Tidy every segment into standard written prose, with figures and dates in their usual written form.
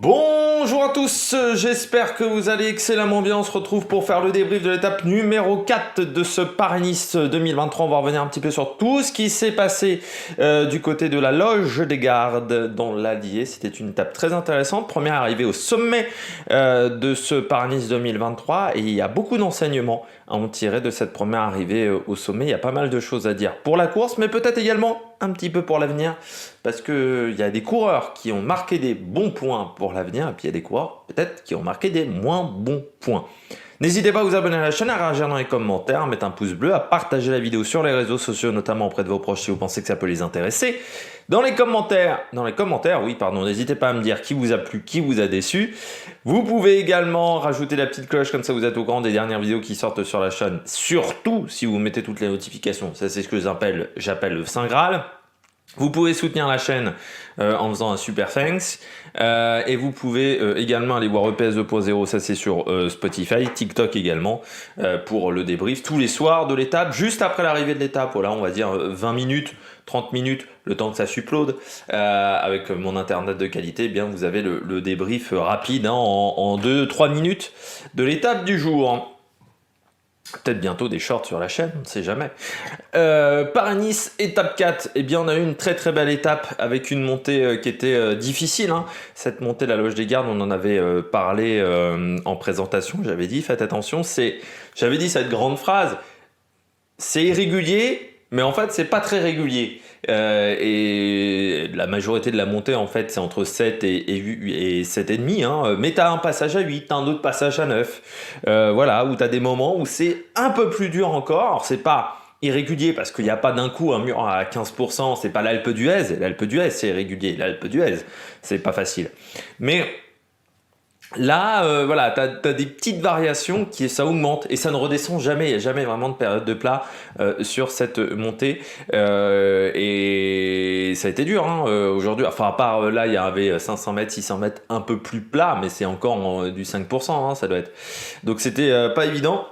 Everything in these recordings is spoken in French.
Bonjour à tous, j'espère que vous allez excellemment bien. On se retrouve pour faire le débrief de l'étape numéro 4 de ce Paris-Nice 2023. On va revenir un petit peu sur tout ce qui s'est passé du côté de la Loge des Gardes dans l'Allier. C'était une étape très intéressante. Première arrivée au sommet de ce Paris-Nice 2023 et il y a beaucoup d'enseignements à en tirer de cette première arrivée au sommet. Il y a pas mal de choses à dire pour la course, mais peut-être également un petit peu pour l'avenir, parce qu'il y a des coureurs qui ont marqué des bons points pour l'avenir, et puis il y a des coureurs peut-être qui ont marqué des moins bons points. N'hésitez pas à vous abonner à la chaîne, à réagir dans les commentaires, à mettre un pouce bleu, à partager la vidéo sur les réseaux sociaux, notamment auprès de vos proches si vous pensez que ça peut les intéresser. Dans les commentaires, n'hésitez pas à me dire qui vous a plu, qui vous a déçu. Vous pouvez également rajouter la petite cloche, comme ça vous êtes au courant des dernières vidéos qui sortent sur la chaîne. Surtout si vous mettez toutes les notifications, ça c'est ce que j'appelle le Saint Graal. Vous pouvez soutenir la chaîne en faisant un super thanks et vous pouvez également aller voir EPS 2.0, ça c'est sur Spotify, TikTok également pour le débrief tous les soirs de l'étape, juste après l'arrivée de l'étape, voilà on va dire 20 minutes, 30 minutes, le temps que ça upload avec mon internet de qualité, eh bien vous avez le débrief rapide en 2-3 minutes de l'étape du jour. Peut-être bientôt des shorts sur la chaîne, on ne sait jamais. Paris-Nice, étape 4, eh bien on a eu une très très belle étape avec une montée qui était difficile. Hein. Cette montée de la Loge des Gardes, on en avait parlé en présentation, j'avais dit faites attention, j'avais dit cette grande phrase, c'est irrégulier, mais en fait c'est pas très régulier. Et la majorité de la montée en fait c'est entre 7 et 7,5 hein. Mais t'as un passage à 8, t'as un autre passage à 9 voilà, où t'as des moments où c'est un peu plus dur encore. Alors, c'est pas irrégulier parce qu'il n'y a pas d'un coup un mur à 15%, c'est pas l'Alpe d'Huez. L'Alpe d'Huez c'est irrégulier, l'Alpe d'Huez c'est pas facile, mais là, voilà, tu as des petites variations qui ça augmente et ça ne redescend jamais. Il n'y a jamais vraiment de période de plat sur cette montée. Et ça a été dur hein, aujourd'hui. Enfin, à part là, il y avait 500 mètres, 600 mètres un peu plus plat, mais c'est encore du 5%, hein, ça doit être. Donc c'était pas évident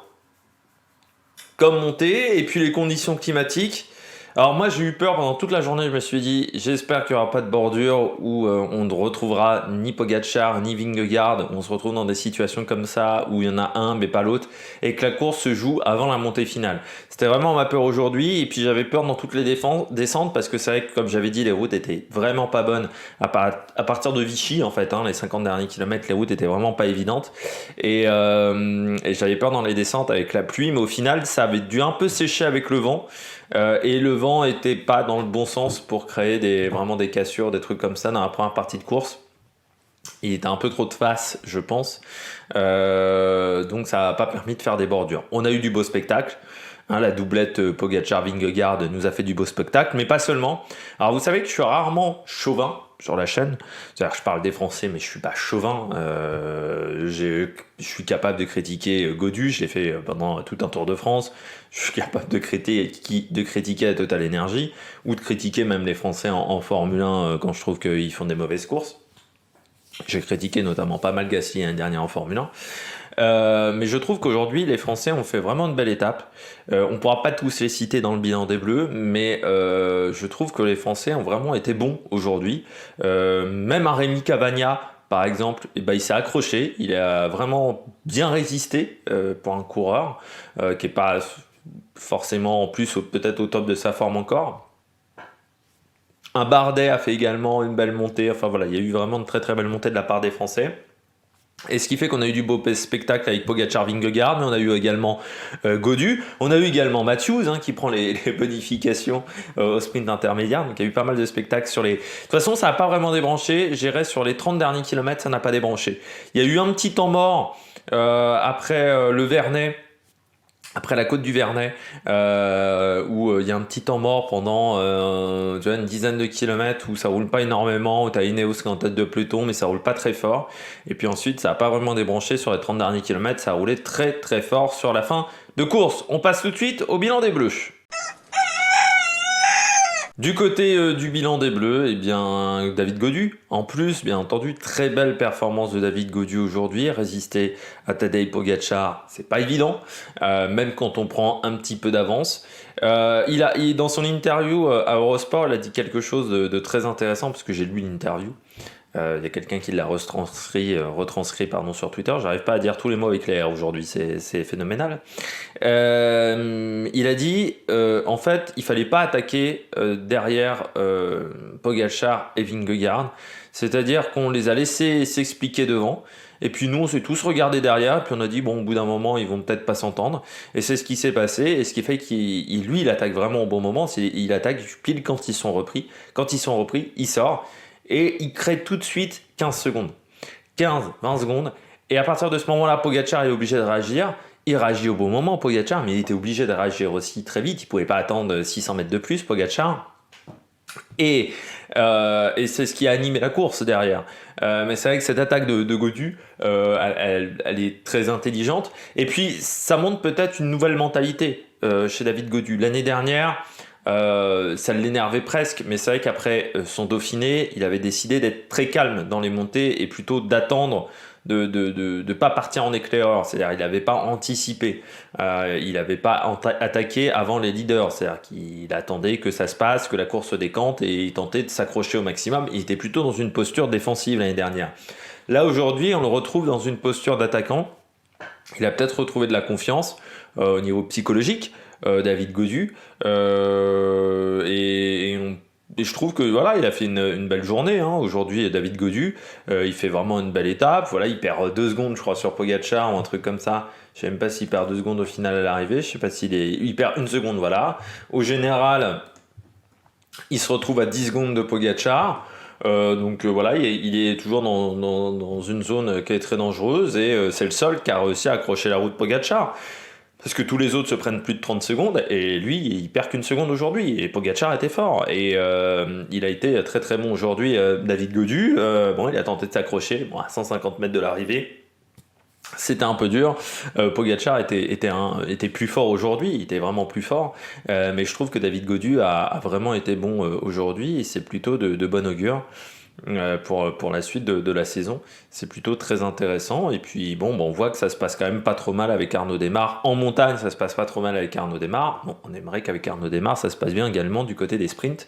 comme montée. Et puis les conditions climatiques. Alors moi j'ai eu peur pendant toute la journée, je me suis dit j'espère qu'il n'y aura pas de bordure où on ne retrouvera ni Pogačar ni Vingegaard, on se retrouve dans des situations comme ça où il y en a un mais pas l'autre et que la course se joue avant la montée finale. C'était vraiment ma peur aujourd'hui et puis j'avais peur dans toutes les descentes parce que c'est vrai que comme j'avais dit les routes étaient vraiment pas bonnes à partir de Vichy en fait, hein, les 50 derniers kilomètres les routes étaient vraiment pas évidentes et j'avais peur dans les descentes avec la pluie mais au final ça avait dû un peu sécher avec le vent. Et le vent était pas dans le bon sens pour créer vraiment des cassures, des trucs comme ça dans la première partie de course. Il était un peu trop de face, je pense. Donc ça n'a pas permis de faire des bordures. On a eu du beau spectacle. Hein, la doublette Pogačar-Vingegaard nous a fait du beau spectacle, mais pas seulement. Alors vous savez que je suis rarement chauvin sur la chaîne. C'est-à-dire que je parle des Français, mais je suis pas chauvin. Je suis capable de critiquer Gaudu, je l'ai fait pendant tout un Tour de France. Je suis capable de critiquer la Total Energy, ou de critiquer même les Français en Formule 1 quand je trouve qu'ils font des mauvaises courses. J'ai critiqué notamment pas mal Gasly l'année dernière en Formule 1. Mais je trouve qu'aujourd'hui les Français ont fait vraiment une belle étape. On ne pourra pas tous les citer dans le bilan des Bleus, mais je trouve que les Français ont vraiment été bons aujourd'hui. Même un Rémi Cavagna par exemple, eh ben, il s'est accroché, il a vraiment bien résisté pour un coureur qui n'est pas forcément en plus peut-être au top de sa forme encore. Un Bardet a fait également une belle montée, enfin voilà, il y a eu vraiment une très très belle montée de la part des Français. Et ce qui fait qu'on a eu du beau spectacle avec Pogačar-Vingegaard, mais on a eu également Gaudu, on a eu également Matthews qui prend les bonifications au sprint intermédiaire, donc il y a eu pas mal de spectacles sur les... De toute façon, ça n'a pas vraiment débranché, j'irais sur les 30 derniers kilomètres, ça n'a pas débranché. Il y a eu un petit temps mort après le Vernet, après la côte du Vernet, où il y a un petit temps mort pendant une dizaine de kilomètres où ça roule pas énormément, où tu as Ineos qui est en tête de peloton, mais ça roule pas très fort. Et puis ensuite, ça n'a pas vraiment débranché sur les 30 derniers kilomètres, ça a roulé très très fort sur la fin de course. On passe tout de suite au bilan des Bleus. Du côté du bilan des Bleus, eh bien, David Gaudu, en plus, bien entendu, très belle performance de David Gaudu aujourd'hui, résister à Tadej Pogačar, c'est pas évident, même quand on prend un petit peu d'avance. Dans son interview à Eurosport, il a dit quelque chose de très intéressant, parce que j'ai lu l'interview. Il y a quelqu'un qui l'a retranscrit sur Twitter. J'arrive pas à dire tous les mots avec les R aujourd'hui, c'est phénoménal. Il a dit, en fait, il fallait pas attaquer derrière Pogačar et Vingegaard. C'est-à-dire qu'on les a laissés s'expliquer devant. Et puis nous, on s'est tous regardés derrière. Puis on a dit, bon, au bout d'un moment, ils vont peut-être pas s'entendre. Et c'est ce qui s'est passé. Et ce qui fait il attaque vraiment au bon moment. Il attaque pile quand ils sont repris. Quand ils sont repris, il sort. Et il crée tout de suite 15 secondes. 15-20 secondes. Et à partir de ce moment-là, Pogačar est obligé de réagir. Il réagit au bon moment, Pogačar, mais il était obligé de réagir aussi très vite. Il ne pouvait pas attendre 600 mètres de plus, Pogačar. Et c'est ce qui a animé la course derrière. Mais c'est vrai que cette attaque de Gaudu, elle est très intelligente. Et puis, ça montre peut-être une nouvelle mentalité chez David Gaudu. L'année dernière, ça l'énervait presque, mais c'est vrai qu'après son Dauphiné, il avait décidé d'être très calme dans les montées et plutôt d'attendre de pas partir en éclaireur, c'est-à-dire il n'avait pas anticipé, il n'avait pas attaqué avant les leaders, c'est-à-dire qu'il attendait que ça se passe, que la course se décante et il tentait de s'accrocher au maximum. Il était plutôt dans une posture défensive l'année dernière. Là aujourd'hui, on le retrouve dans une posture d'attaquant. Il a peut-être retrouvé de la confiance au niveau psychologique, David Gaudu, et je trouve que voilà, il a fait une belle journée hein. Aujourd'hui, David Gaudu, il fait vraiment une belle étape. Voilà, il perd 2 secondes, je crois, sur Pogačar ou un truc comme ça. Je sais même pas s'il perd 2 secondes au final à l'arrivée. Je sais pas il perd 1 seconde, voilà. Au général, il se retrouve à 10 secondes de Pogačar. Voilà, il est toujours dans une zone qui est très dangereuse et c'est le seul qui a réussi à accrocher la roue de Pogačar. Parce que tous les autres se prennent plus de 30 secondes et lui, il perd qu'une seconde aujourd'hui. Et Pogačar était fort. Et il a été très très bon aujourd'hui, David Gaudu. Il a tenté de s'accrocher à 150 mètres de l'arrivée. C'était un peu dur. Pogačar était plus fort aujourd'hui. Il était vraiment plus fort. Mais je trouve que David Gaudu a vraiment été bon aujourd'hui. Et c'est plutôt de bon augure. Pour la suite de la saison, c'est plutôt très intéressant. Et puis on voit que ça se passe quand même pas trop mal avec Arnaud Démare en montagne. Ça se passe pas trop mal avec Arnaud Démare. Bon, on aimerait qu'avec Arnaud Démare ça se passe bien également du côté des sprints,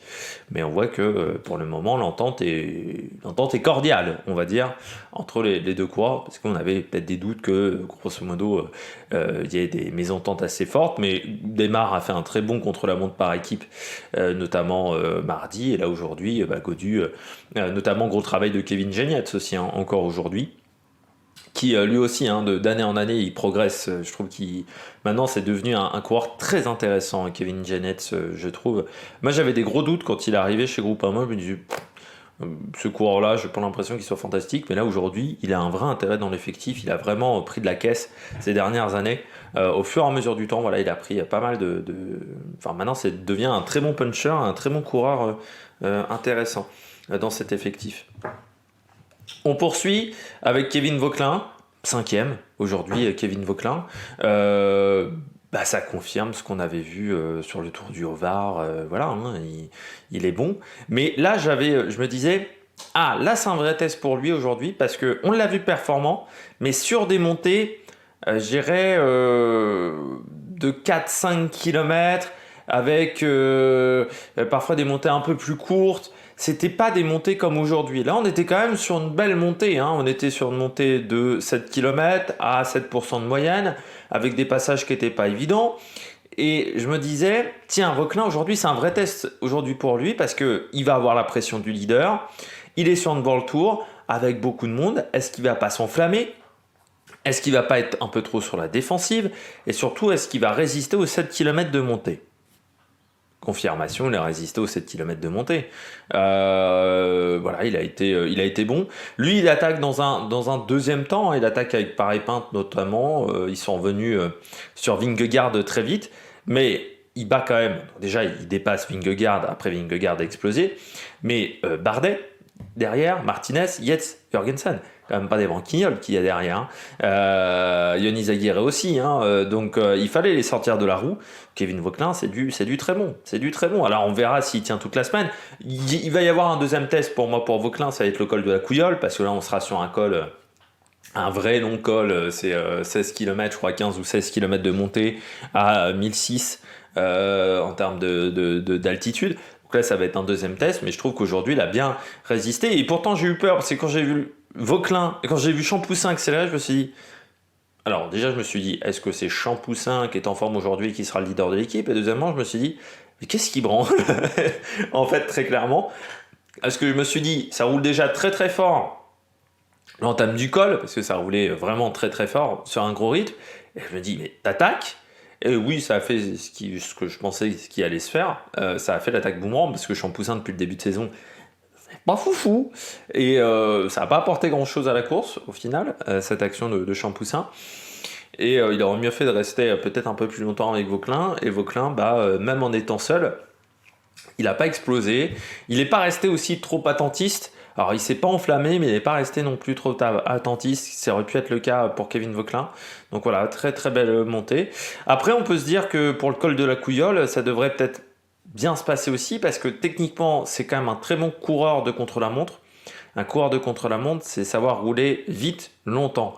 mais on voit que pour le moment l'entente est cordiale, on va dire, entre les deux coureurs, parce qu'on avait peut-être des doutes que grosso modo il y ait des mésententes assez fortes, mais Démare a fait un très bon contre-la-montre par équipe, notamment mardi, et là aujourd'hui Gaudu, notamment gros travail de Kevin Genietz aussi encore aujourd'hui, qui lui aussi d'année en année il progresse. Je trouve qu'il maintenant c'est devenu un coureur très intéressant, Kevin Genietz, je trouve. Moi j'avais des gros doutes quand il est arrivé chez Groupama. Je me disais ce coureur-là, j'ai pas l'impression qu'il soit fantastique, mais là aujourd'hui, il a un vrai intérêt dans l'effectif. Il a vraiment pris de la caisse ces dernières années. Au fur et à mesure du temps, voilà, il a pris pas mal Enfin, maintenant, devient un très bon puncher, un très bon coureur intéressant dans cet effectif. On poursuit avec Kevin Vauquelin, 5e aujourd'hui, Kevin Vauquelin. Ça confirme ce qu'on avait vu sur le Tour du Haut-Var. Voilà, il est bon. Mais là, je me disais, là, c'est un vrai test pour lui aujourd'hui, parce qu'on l'a vu performant, mais sur des montées, je dirais, de 4-5 km, avec parfois des montées un peu plus courtes. C'était pas des montées comme aujourd'hui. Là, on était quand même sur une belle montée. On était sur une montée de 7 km à 7% de moyenne, avec des passages qui n'étaient pas évidents. Et je me disais, tiens, Vauquelin, aujourd'hui, c'est un vrai test aujourd'hui pour lui, parce qu'il va avoir la pression du leader. Il est sur une World Tour, avec beaucoup de monde. Est-ce qu'il va pas s'enflammer ? Est-ce qu'il va pas être un peu trop sur la défensive ? Et surtout, est-ce qu'il va résister aux 7 km de montée ? Confirmation, il a résisté aux 7 km de montée. Voilà, il a été bon. Lui, il attaque dans un deuxième temps. Il attaque avec Paré-Pinte notamment. Ils sont revenus sur Vingegaard très vite. Mais il bat quand même. Déjà, il dépasse Vingegaard. Après, Vingegaard a explosé. Mais Bardet, derrière, Martinez, Yates, Jorgensen. Quand même pas des branquignoles qu'il y a derrière. Yonis Aguirre aussi. Donc il fallait les sortir de la roue. Kevin Vauquelin, c'est du très bon. C'est du très bon. Alors on verra s'il tient toute la semaine. Il va y avoir un deuxième test pour moi pour Vauquelin. Ça va être le col de la Couillole. Parce que là on sera sur un col, un vrai long col. C'est 16 km, je crois 15 ou 16 km de montée à 1006 en termes d'altitude. Donc là, ça va être un deuxième test, mais je trouve qu'aujourd'hui, il a bien résisté. Et pourtant, j'ai eu peur, parce que quand j'ai vu Vauquelin et quand j'ai vu Champoussin accélérer, je me suis dit... Alors déjà, je me suis dit, est-ce que c'est Champoussin qui est en forme aujourd'hui et qui sera le leader de l'équipe? Et deuxièmement, je me suis dit, mais qu'est-ce qui branle? En fait, très clairement. Parce que je me suis dit, ça roule déjà très très fort l'entame du col, parce que ça roulait vraiment très très fort sur un gros rythme. Et je me dis, mais t'attaques? Et oui, ça a fait ce que je pensais ce qui allait se faire. Ça a fait l'attaque boomerang, parce que Champoussin, depuis le début de saison, c'est pas foufou. Et ça n'a pas apporté grand-chose à la course, au final, cette action de Champoussin. Et il aurait mieux fait de rester peut-être un peu plus longtemps avec Vauquelin. Et Vauquelin, même en étant seul, il n'a pas explosé. Il n'est pas resté aussi trop attentiste. Alors, il s'est pas enflammé, mais il n'est pas resté non plus trop attentiste. Ça aurait pu être le cas pour Kevin Vauquelin. Donc voilà, très très belle montée. Après, on peut se dire que pour le col de la Couillole, ça devrait peut-être bien se passer aussi, parce que techniquement, c'est quand même un très bon coureur de contre-la-montre. Un coureur de contre-la-montre, c'est savoir rouler vite, longtemps.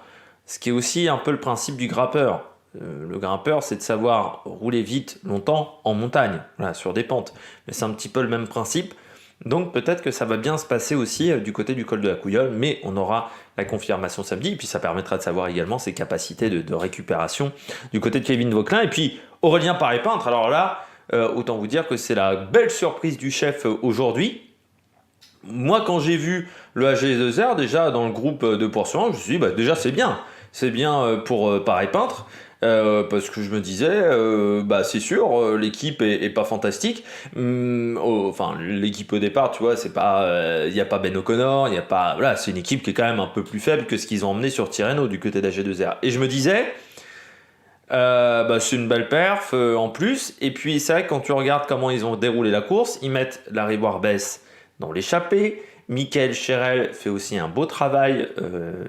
Ce qui est aussi un peu le principe du grimpeur. Le grimpeur, c'est de savoir rouler vite, longtemps, en montagne, voilà, sur des pentes. Mais c'est un petit peu le même principe. Donc peut-être que ça va bien se passer aussi du côté du col de la Couillole, mais on aura la confirmation samedi, et puis ça permettra de savoir également ses capacités de récupération du côté de Kevin Vauquelin. Et puis Aurélien Paré-Peintre, alors là, autant vous dire que c'est la belle surprise du chef aujourd'hui. Moi, quand j'ai vu le AG2R, déjà dans le groupe de poursuivants, je me suis dit, déjà c'est bien. C'est bien pour Paré-Peintre. Parce que je me disais, c'est sûr, l'équipe est pas fantastique. Enfin, l'équipe au départ, tu vois, c'est pas, il y a pas Ben O'Connor, il y a pas, voilà, c'est une équipe qui est quand même un peu plus faible que ce qu'ils ont emmené sur Tirreno du côté d'AG2R. Et je me disais, c'est une belle perf en plus. Et puis c'est vrai que quand tu regardes comment ils ont déroulé la course, ils mettent Larry Warbès dans l'échappée. Michael Cherel fait aussi un beau travail.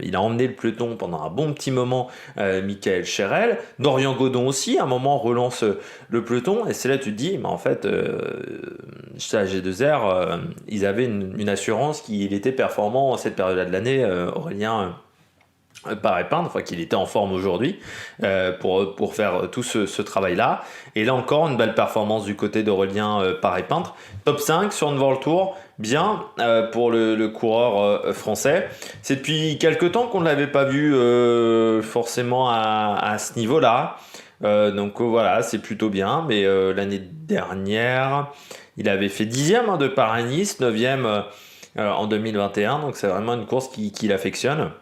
Il a emmené le peloton pendant un bon petit moment, Michael Cherel. Dorian Godon aussi, à un moment, relance le peloton. Et c'est là que tu te dis, mais en fait, chez AG2R, ils avaient une assurance qu'il était performant en cette période-là de l'année, Aurélien Paré-Peintre, enfin qu'il était en forme aujourd'hui pour faire tout ce travail-là. Et là encore, une belle performance du côté d'Aurélien Paré-Peintre. Top 5 sur une World Tour, bien pour le coureur français. C'est depuis quelques temps qu'on ne l'avait pas vu forcément à ce niveau-là. Donc voilà, c'est plutôt bien. Mais l'année dernière, il avait fait 10e de Paris-Nice, 9e en 2021. Donc c'est vraiment une course qu'il affectionne.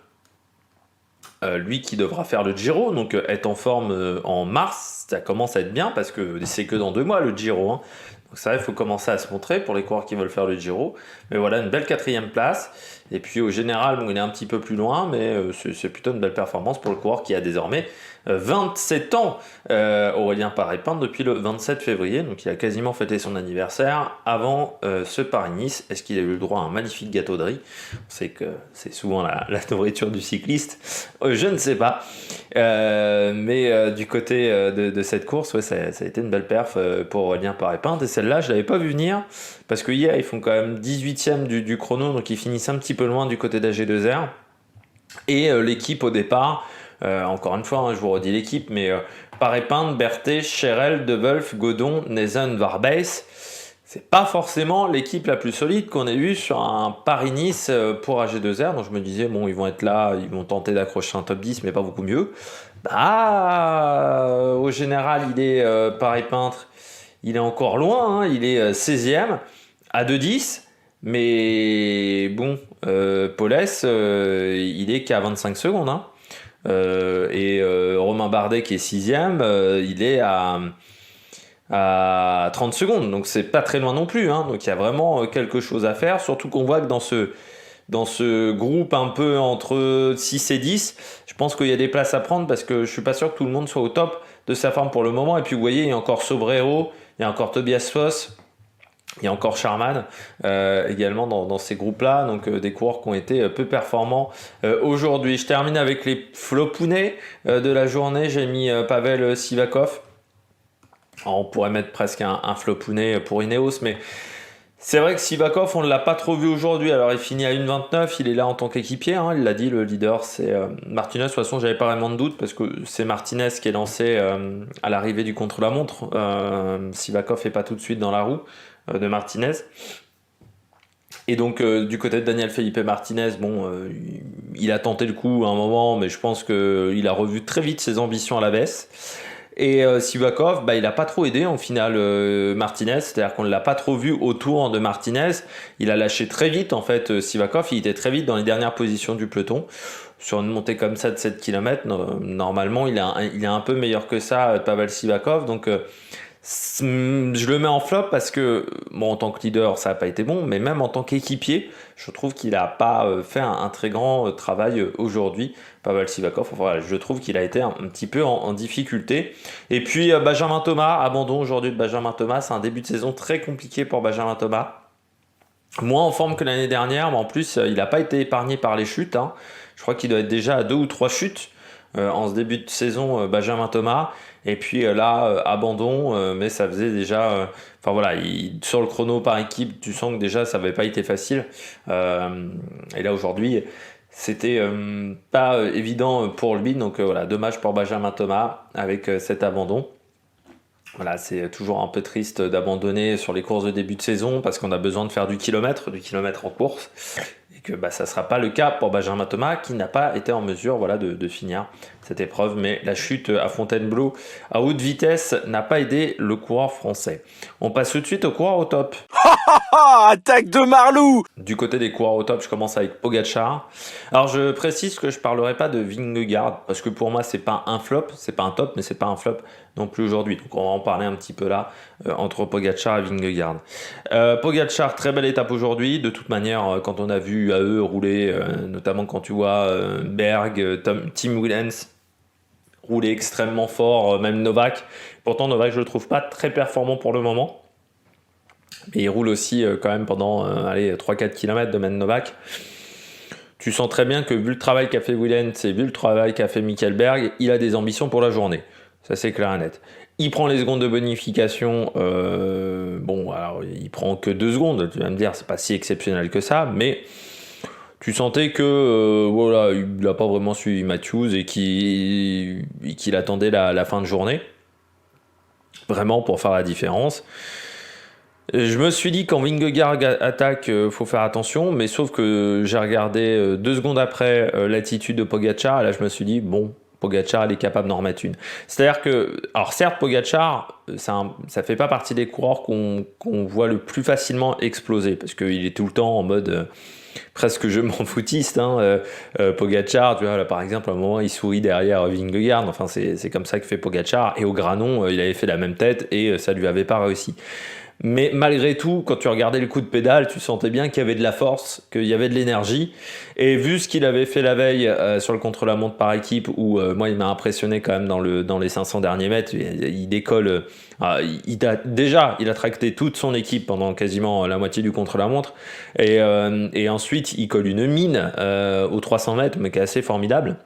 Lui qui devra faire le Giro, donc être en forme en mars, ça commence à être bien parce que c'est que dans 2 mois le Giro. Donc ça, il faut commencer à se montrer pour les coureurs qui veulent faire le Giro. Mais voilà, une belle 4e place. Et puis au général, il est un petit peu plus loin, mais c'est plutôt une belle performance pour le coureur qui a désormais 27 ans. Aurélien Paré-Peintre depuis le 27 février, donc il a quasiment fêté son anniversaire avant ce Paris-Nice. Est-ce qu'il a eu le droit à un magnifique gâteau de riz? On sait que c'est souvent la nourriture du cycliste. Je ne sais pas. Mais du côté de cette course, ouais, ça a été une belle perf pour Aurélien Paré-Peintre. Et celle-là, je ne l'avais pas vu venir. Parce que hier, ils font quand même 18e du chrono, donc ils finissent un petit peu loin du côté d'AG2R. Et l'équipe au départ, encore une fois, je vous redis l'équipe, mais Paré-Peintre, Berthet, Cherel, De Wolf, Godon, Nezen, Warbès, c'est pas forcément l'équipe la plus solide qu'on ait eue sur un Paris-Nice pour AG2R. Donc je me disais, bon, ils vont être là, ils vont tenter d'accrocher un top 10, mais pas beaucoup mieux. Au général, il est Paré-Peintre, il est encore loin, il est 16e à 2,10. Mais bon, Paulès, il est qu'à 25 secondes. Et Romain Bardet qui est 6e, il est à 30 secondes. Donc c'est pas très loin non plus. Donc il y a vraiment quelque chose à faire. Surtout qu'on voit que dans ce groupe un peu entre 6 et 10, je pense qu'il y a des places à prendre parce que je suis pas sûr que tout le monde soit au top de sa forme pour le moment. Et puis vous voyez, il y a encore Sobrero, il y a encore Tobias Foss. Il y a encore Charman également dans ces groupes-là, donc des coureurs qui ont été peu performants aujourd'hui. Je termine avec les flopounets de la journée. J'ai mis Pavel Sivakov. Alors, on pourrait mettre presque un flopounet pour Ineos, mais C'est vrai que Sivakov, on ne l'a pas trop vu aujourd'hui. Alors, il finit à 1,29, il est là en tant qu'équipier, hein, il l'a dit, le leader, c'est Martinez. De toute façon, j'avais pas vraiment de doute parce que c'est Martinez qui est lancé à l'arrivée du contre-la-montre. Sivakov est pas tout de suite dans la roue de Martinez. Et donc, du côté de Daniel Felipe Martinez, bon, il a tenté le coup à un moment, mais je pense qu'il a revu très vite ses ambitions à la baisse. Et Sivakov, bah, il n'a pas trop aidé en finale Martinez, c'est-à-dire qu'on ne l'a pas trop vu autour de Martinez. Il a lâché très vite en fait Sivakov, il était très vite dans les dernières positions du peloton. Sur une montée comme ça de 7 km, normalement il est un peu meilleur que ça, Pavel Sivakov. Donc je le mets en flop parce que, bon, en tant que leader, ça n'a pas été bon, mais même en tant qu'équipier, je trouve qu'il n'a pas fait un très grand travail aujourd'hui, Pavel Sivakov. Enfin, voilà, je trouve qu'il a été un petit peu en difficulté. Et puis, Benjamin Thomas, abandon aujourd'hui de Benjamin Thomas. C'est un début de saison très compliqué pour Benjamin Thomas. Moins en forme que l'année dernière, mais en plus, il n'a pas été épargné par les chutes, hein. Je crois qu'il doit être déjà à 2 ou 3 chutes en ce début de saison, Benjamin Thomas. Et puis là, abandon, mais ça faisait déjà. Enfin voilà, sur le chrono par équipe, tu sens que déjà ça n'avait pas été facile. Et là aujourd'hui, c'était pas évident pour lui. Donc voilà, dommage pour Benjamin Thomas avec cet abandon. Voilà, c'est toujours un peu triste d'abandonner sur les courses de début de saison parce qu'on a besoin de faire du kilomètre en course. Et que bah, ça ne sera pas le cas pour Benjamin Thomas qui n'a pas été en mesure voilà, de finir cette épreuve. Mais la chute à Fontainebleau à haute vitesse n'a pas aidé le coureur français. On passe tout de suite au coureur au top. Attaque de Marlou! Du côté des coureurs au top, je commence avec Pogačar. Alors je précise que je ne parlerai pas de Vingegaard parce que pour moi c'est pas un flop, c'est pas un top, mais c'est pas un flop non plus aujourd'hui. Donc on va en parler un petit peu là entre Pogačar et Vingegaard. Pogačar, très belle étape aujourd'hui. De toute manière, quand on a vu AE rouler, notamment quand tu vois Berg, Tim Willems rouler extrêmement fort, même Novak. Pourtant Novak je le trouve pas très performant pour le moment. Et il roule aussi quand même pendant 3-4 km de Man Novak. Tu sens très bien que vu le travail qu'a fait Willems et vu le travail qu'a fait Michael Berg, il a des ambitions pour la journée. Ça c'est clair et net. Il prend les secondes de bonification. Bon, alors il prend que 2 secondes. Tu vas me dire, c'est pas si exceptionnel que ça, mais tu sentais que voilà, il n'a pas vraiment suivi Matthews et qu'il attendait la fin de journée. Vraiment pour faire la différence. Je me suis dit quand Vingegaard attaque, faut faire attention, mais sauf que j'ai regardé 2 secondes après l'attitude de Pogačar, et là je me suis dit, bon, Pogačar il est capable d'en remettre une. C'est-à-dire que, alors certes Pogačar, ça fait pas partie des coureurs qu'on voit le plus facilement exploser, parce qu'il est tout le temps en mode presque je m'en foutiste, hein. Pogačar, tu vois, là, par exemple, à un moment il sourit derrière Vingegaard, enfin c'est comme ça que fait Pogačar, et au Granon il avait fait la même tête et ça lui avait pas réussi. Mais malgré tout, quand tu regardais le coup de pédale, tu sentais bien qu'il y avait de la force, qu'il y avait de l'énergie. Et vu ce qu'il avait fait la veille sur le contre-la-montre par équipe, où moi il m'a impressionné quand même dans les 500 derniers mètres, il décolle. Il a tracté toute son équipe pendant quasiment la moitié du contre-la-montre. Et ensuite, il colle une mine aux 300 mètres, mais qui est assez formidable.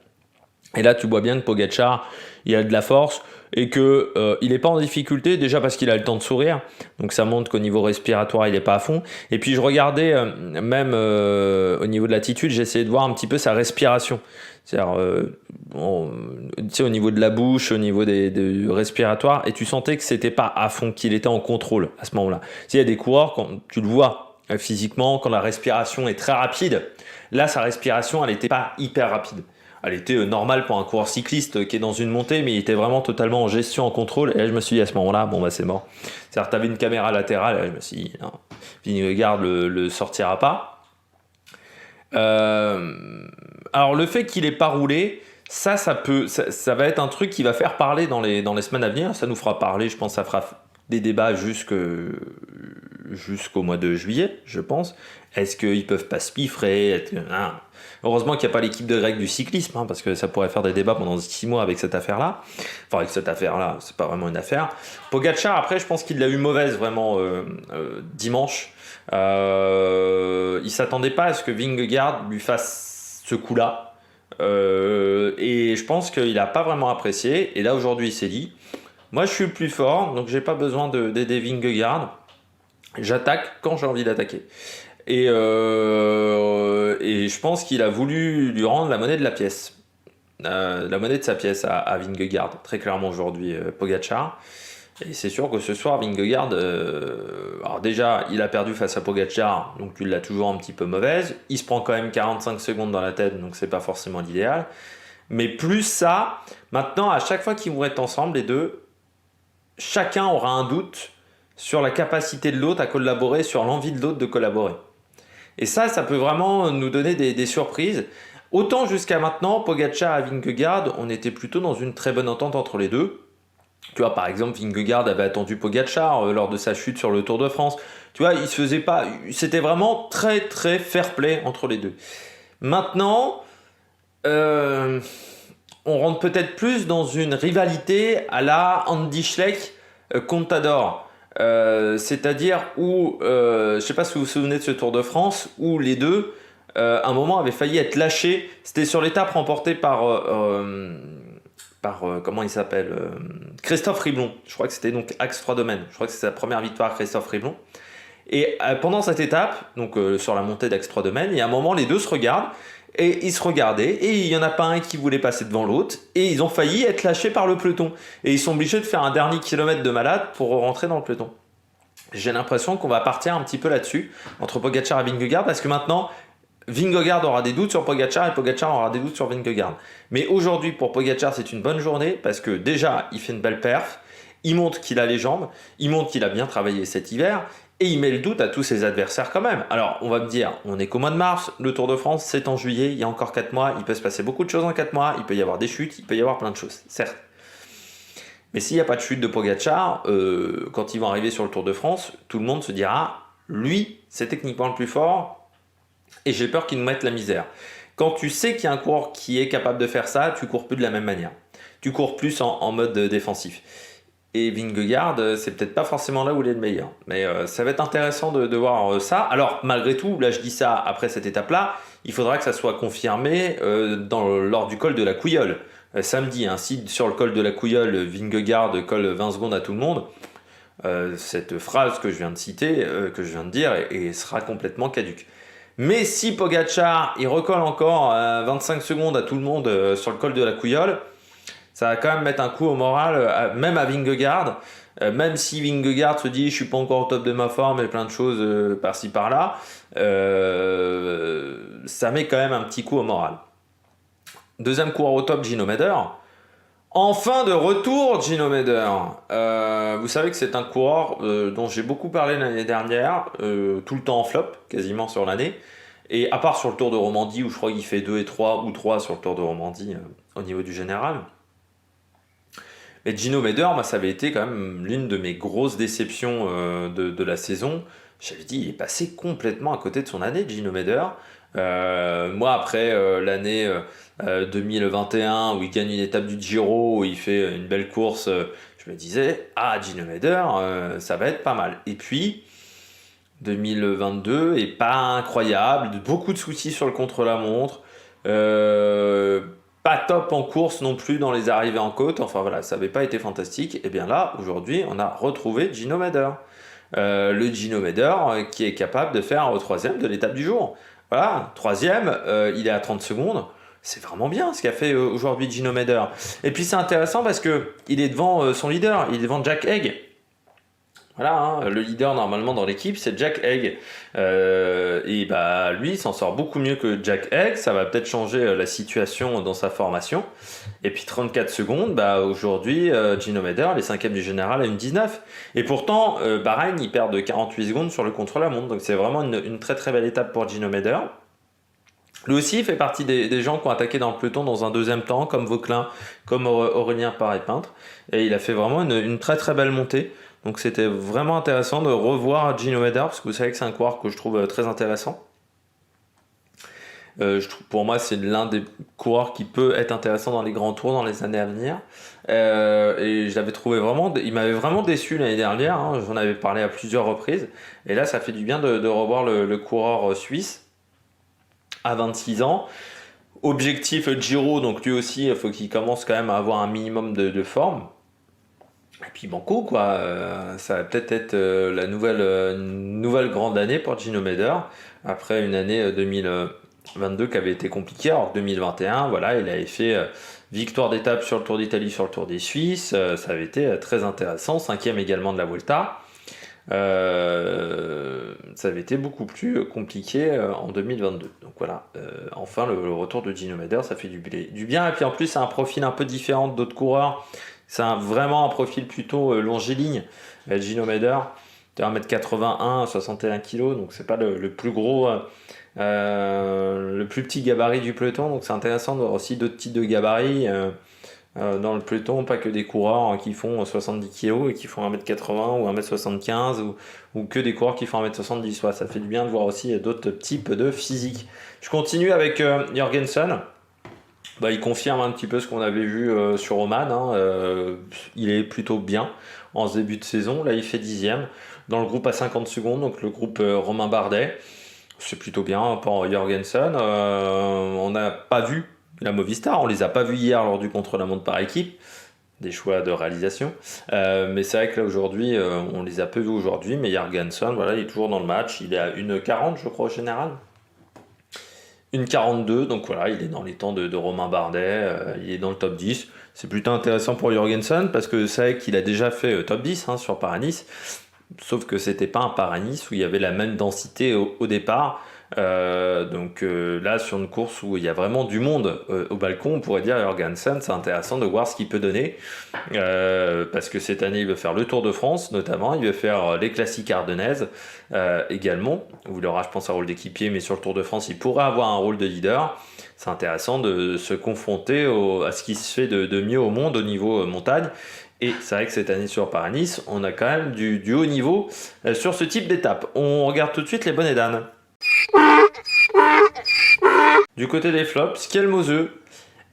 Et là, tu vois bien que Pogačar, il a de la force et que il n'est pas en difficulté déjà parce qu'il a le temps de sourire. Donc ça montre qu'au niveau respiratoire, il n'est pas à fond. Et puis je regardais même au niveau de l'attitude, j'essayais de voir un petit peu sa respiration. C'est-à-dire, tu sais, au niveau de la bouche, au niveau des respiratoires, et tu sentais que c'était pas à fond, qu'il était en contrôle à ce moment-là. Il y a des coureurs, quand tu le vois physiquement, quand la respiration est très rapide, là, sa respiration, elle n'était pas hyper rapide. Elle était normale pour un coureur cycliste qui est dans une montée, mais il était vraiment totalement en gestion, en contrôle. Et là, je me suis dit à ce moment-là, bon, bah, c'est mort. C'est-à-dire, tu avais une caméra latérale, et là, je me suis dit, non, Vingegaard le sortira pas. Alors, le fait qu'il ait pas roulé, ça va être un truc qui va faire parler dans les semaines à venir. Ça nous fera parler, je pense, ça fera des débats jusqu'au mois de juillet, je pense. Est-ce qu'ils peuvent pas se piffrer? Heureusement qu'il n'y a pas l'équipe de Grec du cyclisme, hein, parce que ça pourrait faire des débats pendant 6 mois avec cette affaire-là. Enfin, avec cette affaire-là, c'est pas vraiment une affaire. Pogačar, après, je pense qu'il l'a eu mauvaise vraiment dimanche. Il s'attendait pas à ce que Vingegaard lui fasse ce coup-là. Et je pense qu'il n'a pas vraiment apprécié. Et là, aujourd'hui, il s'est dit, moi, je suis le plus fort, donc j'ai pas besoin d'aider Vingegaard. J'attaque quand j'ai envie d'attaquer. Et je pense qu'il a voulu lui rendre la monnaie de la pièce. La monnaie de sa pièce à Vingegaard, très clairement aujourd'hui, Pogacar. Et c'est sûr que ce soir, Vingegaard, alors déjà, il a perdu face à Pogacar, donc il l'a toujours un petit peu mauvaise. Il se prend quand même 45 secondes dans la tête, donc c'est pas forcément l'idéal. Mais plus ça, maintenant, à chaque fois qu'ils vont être ensemble, les deux, chacun aura un doute sur la capacité de l'autre à collaborer, sur l'envie de l'autre de collaborer. Et ça peut vraiment nous donner des surprises. Autant jusqu'à maintenant, Pogacar et Vingegaard, on était plutôt dans une très bonne entente entre les deux. Tu vois, par exemple, Vingegaard avait attendu Pogacar lors de sa chute sur le Tour de France. Tu vois, il se faisait pas. C'était vraiment très très fair play entre les deux. Maintenant, on rentre peut-être plus dans une rivalité à la Andy Schleck Contador. C'est-à-dire où, je ne sais pas si vous vous souvenez de ce Tour de France, où les deux, à un moment, avaient failli être lâchés. C'était sur l'étape remportée par comment il s'appelle Christophe Riblon. Je crois que c'était donc Axe 3 Domaines. Je crois que c'est sa première victoire, Christophe Riblon. Et pendant cette étape, donc sur la montée d'Axe 3 Domaines, il y a un moment, les deux se regardent. Et ils se regardaient, et il n'y en a pas un qui voulait passer devant l'autre, et ils ont failli être lâchés par le peloton. Et ils sont obligés de faire un dernier kilomètre de malade pour rentrer dans le peloton. J'ai l'impression qu'on va partir un petit peu là-dessus, entre Pogacar et Vingegaard, parce que maintenant, Vingegaard aura des doutes sur Pogacar, et Pogacar aura des doutes sur Vingegaard. Mais aujourd'hui, pour Pogacar, c'est une bonne journée, parce que déjà, il fait une belle perf, il montre qu'il a les jambes, il montre qu'il a bien travaillé cet hiver, et il met le doute à tous ses adversaires quand même. Alors, on va me dire, on est qu'au mois de mars, le Tour de France, c'est en juillet, il y a encore 4 mois, il peut se passer beaucoup de choses en 4 mois, il peut y avoir des chutes, il peut y avoir plein de choses, certes. Mais s'il n'y a pas de chute de Pogacar, quand ils vont arriver sur le Tour de France, tout le monde se dira, lui, c'est techniquement le plus fort, et j'ai peur qu'il nous mette la misère. Quand tu sais qu'il y a un coureur qui est capable de faire ça, tu cours plus de la même manière. Tu cours plus en mode défensif. Et Vingegaard, c'est peut-être pas forcément là où il est le meilleur. Mais ça va être intéressant de voir ça. Alors, malgré tout, là je dis ça après cette étape-là, il faudra que ça soit confirmé lors du col de la Couilleule. Samedi, hein, si sur le col de la Couilleule, Vingegaard colle 20 secondes à tout le monde, cette phrase que je viens de citer, que je viens de dire, et sera complètement caduque. Mais si Pogacar, il recolle encore 25 secondes à tout le monde sur le col de la Couilleule, ça va quand même mettre un coup au moral, même à Vingegaard, même si Vingegaard se dit je suis pas encore au top de ma forme et plein de choses par-ci par-là, ça met quand même un petit coup au moral. Deuxième coureur au top, Gino Meder. Enfin de retour, Gino Meder. Vous savez que c'est un coureur dont j'ai beaucoup parlé l'année dernière, tout le temps en flop, quasiment sur l'année. Et à part sur le Tour de Romandie, où je crois qu'il fait 2 et 3 ou 3 sur le Tour de Romandie au niveau du général. Mais Gino Meder, moi, ça avait été quand même l'une de mes grosses déceptions de la saison. J'avais dit, il est passé complètement à côté de son année, Gino Meder. Moi, après l'année 2021, où il gagne une étape du Giro, où il fait une belle course, je me disais, ah, Gino Meder, ça va être pas mal. Et puis, 2022 est pas incroyable, beaucoup de soucis sur le contre-la-montre. Pas top en course non plus dans les arrivées en côte, enfin voilà, ça n'avait pas été fantastique. Et bien là, aujourd'hui, on a retrouvé Gino Meder. Le Gino Meder qui est capable de faire troisième de l'étape du jour. Voilà, troisième, il est à 30 secondes. C'est vraiment bien ce qu'a fait aujourd'hui Gino Meder. Et puis c'est intéressant parce que il est devant son leader, il est devant Jack Haig. Voilà, hein, le leader normalement dans l'équipe, c'est Jack Haig. Et bah lui, il s'en sort beaucoup mieux que Jack Haig. Ça va peut-être changer la situation dans sa formation. Et puis 34 secondes, bah aujourd'hui, Gino Meder, les 5e du général à une 19. Et pourtant, Bahreïn, il perd de 48 secondes sur le contre-la-montre. Donc c'est vraiment une très très belle étape pour Gino Meder. Lui aussi, il fait partie des gens qui ont attaqué dans le peloton dans un deuxième temps, comme Vauquelin, comme Aurélien Paré-Peintre. Et il a fait vraiment une très très belle montée. Donc c'était vraiment intéressant de revoir Gino Meder, parce que vous savez que c'est un coureur que je trouve très intéressant. Pour moi, c'est l'un des coureurs qui peut être intéressant dans les grands tours dans les années à venir. Et je l'avais trouvé vraiment, il m'avait vraiment déçu l'année dernière, hein, j'en avais parlé à plusieurs reprises. Et là, ça fait du bien de revoir le coureur suisse à 26 ans. Objectif Giro, donc lui aussi, il faut qu'il commence quand même à avoir un minimum de forme. Et puis Banco, quoi. Ça va peut-être être une nouvelle grande année pour Gino Meder, après une année 2022 qui avait été compliquée. Alors 2021, voilà, il avait fait victoire d'étape sur le Tour d'Italie, sur le Tour des Suisses. Ça avait été très intéressant. Cinquième également de la Volta. Ça avait été beaucoup plus compliqué en 2022. Donc voilà, enfin le retour de Gino Meder, ça fait du bien. Et puis en plus, c'est un profil un peu différent d'autres coureurs. C'est vraiment un profil plutôt longiligne. Gino Meder, 1m81, 61 kg, donc c'est pas le plus gros, le plus petit gabarit du peloton. Donc c'est intéressant de voir aussi d'autres types de gabarits dans le peloton, pas que des coureurs qui font 70 kg et qui font 1m80 ou 1m75 ou que des coureurs qui font 1m70. Ouais, ça fait du bien de voir aussi d'autres types de physique. Je continue avec Jorgensen. Bah, il confirme un petit peu ce qu'on avait vu sur Oman. Hein. Il est plutôt bien en ce début de saison. Là, il fait 10e dans le groupe à 50 secondes, donc le groupe Romain Bardet. C'est plutôt bien pour Jorgensen. On n'a pas vu la Movistar, on les a pas vus hier lors du contre-la-montre par équipe. Des choix de réalisation. Mais c'est vrai que là aujourd'hui, on les a peu vus aujourd'hui. Mais Jorgensen, voilà, il est toujours dans le match. Il est à 1,40 je crois au général. 1,42, donc voilà, il est dans les temps de Romain Bardet, il est dans le top 10. C'est plutôt intéressant pour Jorgensen parce que c'est vrai qu'il a déjà fait top 10 hein, sur Paris-Nice, sauf que c'était pas un Paris-Nice où il y avait la même densité au départ. Donc là, sur une course où il y a vraiment du monde au balcon, on pourrait dire Jorgensen, c'est intéressant de voir ce qu'il peut donner. Parce que cette année, il veut faire le Tour de France, notamment. Il veut faire les classiques ardennaises également, où il aura, je pense, un rôle d'équipier, mais sur le Tour de France, il pourrait avoir un rôle de leader. C'est intéressant de se confronter à ce qui se fait de mieux au monde au niveau montagne. Et c'est vrai que cette année sur Paris-Nice, on a quand même du haut niveau sur ce type d'étape. On regarde tout de suite les bonnets d'âne. Du côté des flops, Skelmoseux.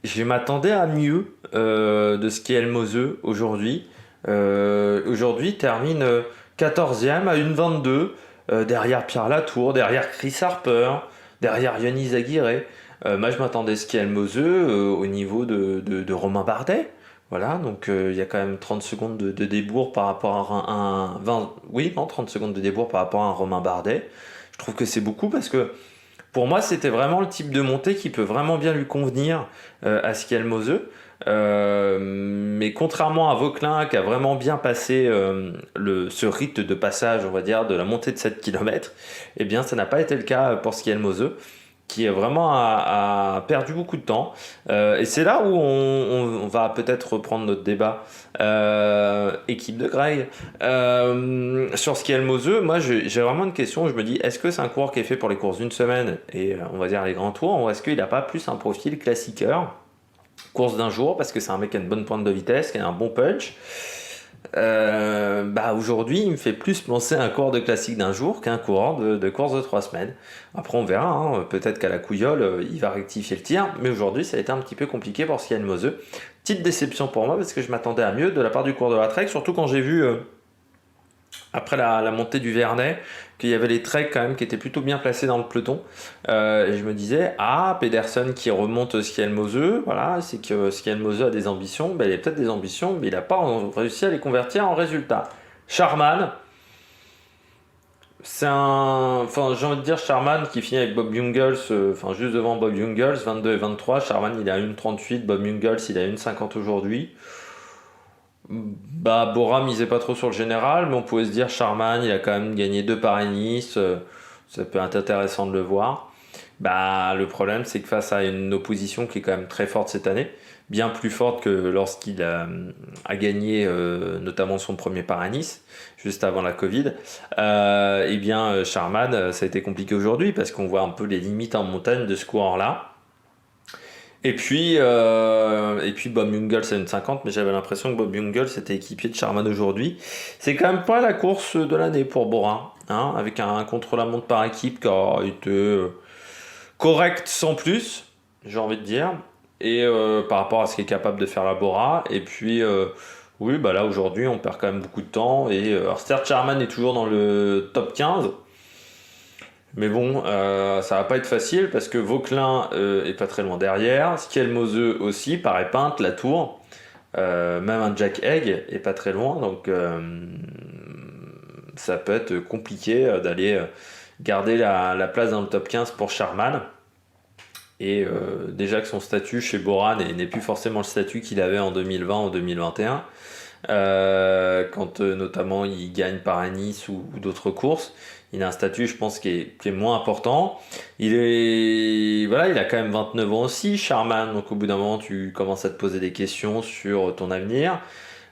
Je m'attendais à mieux de Skelmoseux aujourd'hui. Aujourd'hui, il termine 14e à 1,22 derrière Pierre Latour, derrière Chris Harper, derrière Yannis Aguirre. Moi, je m'attendais à Skelmoseux au niveau de Romain Bardet. Voilà, donc il y a quand même 30 secondes de débours par rapport à un 20, oui, non, 30 secondes de débours par rapport à un Romain Bardet. Je trouve que c'est beaucoup parce que pour moi, c'était vraiment le type de montée qui peut vraiment bien lui convenir à Skelmoseux. Mais contrairement à Vauquelin, qui a vraiment bien passé ce rite de passage, on va dire, de la montée de 7 km, eh bien, ça n'a pas été le cas pour Skelmoseux, qui vraiment a perdu beaucoup de temps. Et c'est là où on va peut-être reprendre notre débat équipe de Greg. Sur Skelmoseux, moi j'ai vraiment une question, je me dis, est-ce que c'est un coureur qui est fait pour les courses d'une semaine et on va dire les grands tours, ou est-ce qu'il n'a pas plus un profil classiqueur, course d'un jour, parce que c'est un mec qui a une bonne pointe de vitesse, qui a un bon punch. Bah aujourd'hui, il me fait plus penser à un coureur de classique d'un jour qu'un coureur de course de 3 semaines. Après, on verra. Hein, peut-être qu'à la couillole, il va rectifier le tir. Mais aujourd'hui, ça a été un petit peu compliqué pour Skelmoseux. Petite déception pour moi parce que je m'attendais à mieux de la part du coureur de la Trek. Surtout quand j'ai vu, après la montée du Vernet, qu'il y avait les Trek quand même qui étaient plutôt bien placés dans le peloton. Et je me disais, Pedersen qui remonte Skelmoseux, voilà, c'est que Skelmoseux a des ambitions. Ben, il a peut-être des ambitions, mais il n'a pas réussi à les convertir en résultats. Charman, c'est enfin, j'ai envie de dire Charman qui finit avec Bob Jungels, juste devant Bob Jungels, 22 et 23. Charman, il est à 1,38, Bob Jungels, il est à 1,50 aujourd'hui. Bah, Bora misait pas trop sur le général, mais on pouvait se dire Charman, il a quand même gagné 2 Paris-Nice, ça peut être intéressant de le voir. Bah, le problème, c'est que face à une opposition qui est quand même très forte cette année, bien plus forte que lorsqu'il a gagné notamment son premier Paris-Nice, juste avant la Covid, eh bien Charman, ça a été compliqué aujourd'hui parce qu'on voit un peu les limites en montagne de ce coureur-là. Et puis Bob Jungels à une 50, mais j'avais l'impression que Bob Jungels était équipier de Charman aujourd'hui. C'est quand même pas la course de l'année pour Bora, hein, avec un contre-la-montre par équipe qui a été correct sans plus, j'ai envie de dire, et par rapport à ce qu'est capable de faire la Bora. Et puis, oui, bah là aujourd'hui, on perd quand même beaucoup de temps. Et alors, certes, Charman est toujours dans le top 15. Mais bon, ça va pas être facile parce que Vauquelin est pas très loin derrière. Skelmoseux aussi, par Épintes, Latour. Même un Jack Egg est pas très loin, donc ça peut être compliqué d'aller garder la place dans le top 15 pour Sharman. Et déjà que son statut chez Boran n'est plus forcément le statut qu'il avait en 2020 ou 2021, quand notamment il gagne Paris-Nice ou d'autres courses. Il a un statut, je pense, qui est moins important. Voilà, il a quand même 29 ans aussi, Sharman. Donc au bout d'un moment, tu commences à te poser des questions sur ton avenir.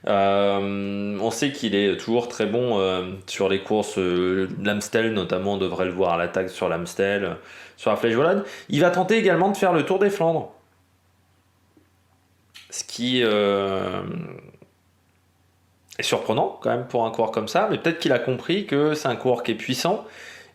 On sait qu'il est toujours très bon sur les courses. L'Amstel, notamment, on devrait le voir à l'attaque sur l'Amstel, sur la Flèche Wallonne. Il va tenter également de faire le Tour des Flandres. Ce qui est surprenant quand même pour un coureur comme ça, mais peut-être qu'il a compris que c'est un coureur qui est puissant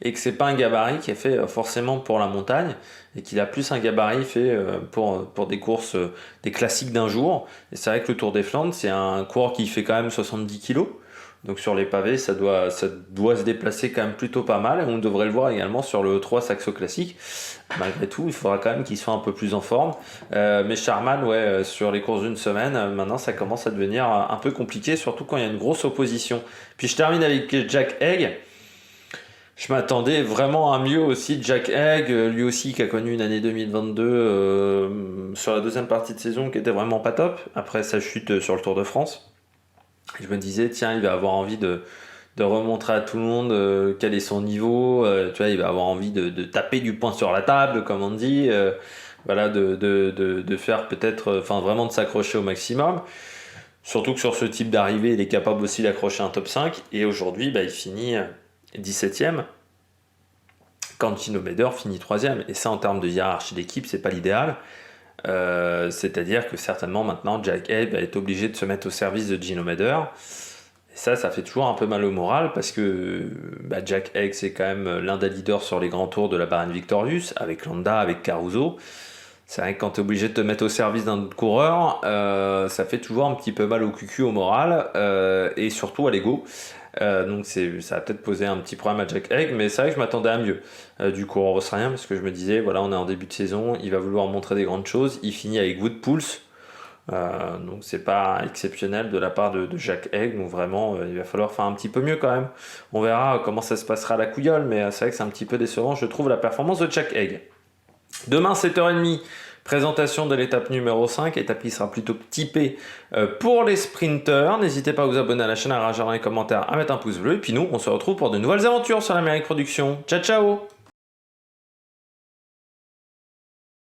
et que c'est pas un gabarit qui est fait forcément pour la montagne et qu'il a plus un gabarit fait pour des courses, des classiques d'un jour. Et c'est vrai que le Tour des Flandres, c'est un coureur qui fait quand même 70 kilos. Donc sur les pavés, ça doit se déplacer quand même plutôt pas mal. Et on devrait le voir également sur le E3 Saxo Classique. Malgré tout, il faudra quand même qu'il soit un peu plus en forme. Mais Sharman, ouais, sur les courses d'une semaine, maintenant ça commence à devenir un peu compliqué, surtout quand il y a une grosse opposition. Puis je termine avec Jack Egg. Je m'attendais vraiment à mieux aussi. Jack Egg, lui aussi qui a connu une année 2022 sur la deuxième partie de saison qui était vraiment pas top, après sa chute sur le Tour de France. Et je me disais, tiens, il va avoir envie de remontrer à tout le monde quel est son niveau. Tu vois, il va avoir envie de taper du poing sur la table, comme on dit. Voilà, de faire peut-être, enfin vraiment de s'accrocher au maximum. Surtout que sur ce type d'arrivée, il est capable aussi d'accrocher un top 5. Et aujourd'hui, il finit 17ème. Quand Gino Meder finit 3ème. Et ça, en termes de hiérarchie d'équipe, c'est pas l'idéal. C'est-à-dire que certainement maintenant Jack Egg va être obligé de se mettre au service de Gino Meder. Et ça fait toujours un peu mal au moral parce que Jack Egg c'est quand même l'un des leaders sur les grands tours de la Bahrain Victorious, avec Landa, avec Caruso. C'est vrai que quand tu es obligé de te mettre au service d'un autre coureur, ça fait toujours un petit peu mal au cucu, au moral et surtout à l'ego. Donc ça a peut-être posé un petit problème à Jack Egg, mais c'est vrai que je m'attendais à mieux du coureur australien parce que je me disais, voilà, on est en début de saison, il va vouloir montrer des grandes choses. Il finit avec Woodpulse, donc c'est pas exceptionnel de la part de Jack Egg, donc vraiment il va falloir faire un petit peu mieux quand même. On verra comment ça se passera à la Couillole, mais c'est vrai que c'est un petit peu décevant, je trouve, la performance de Jack Egg. Demain 7h30, présentation de l'étape numéro 5, étape qui sera plutôt typée pour les sprinteurs. N'hésitez pas à vous abonner à la chaîne, à réagir dans les commentaires, à mettre un pouce bleu. Et puis nous, on se retrouve pour de nouvelles aventures sur l'Amérique Production. Ciao ciao!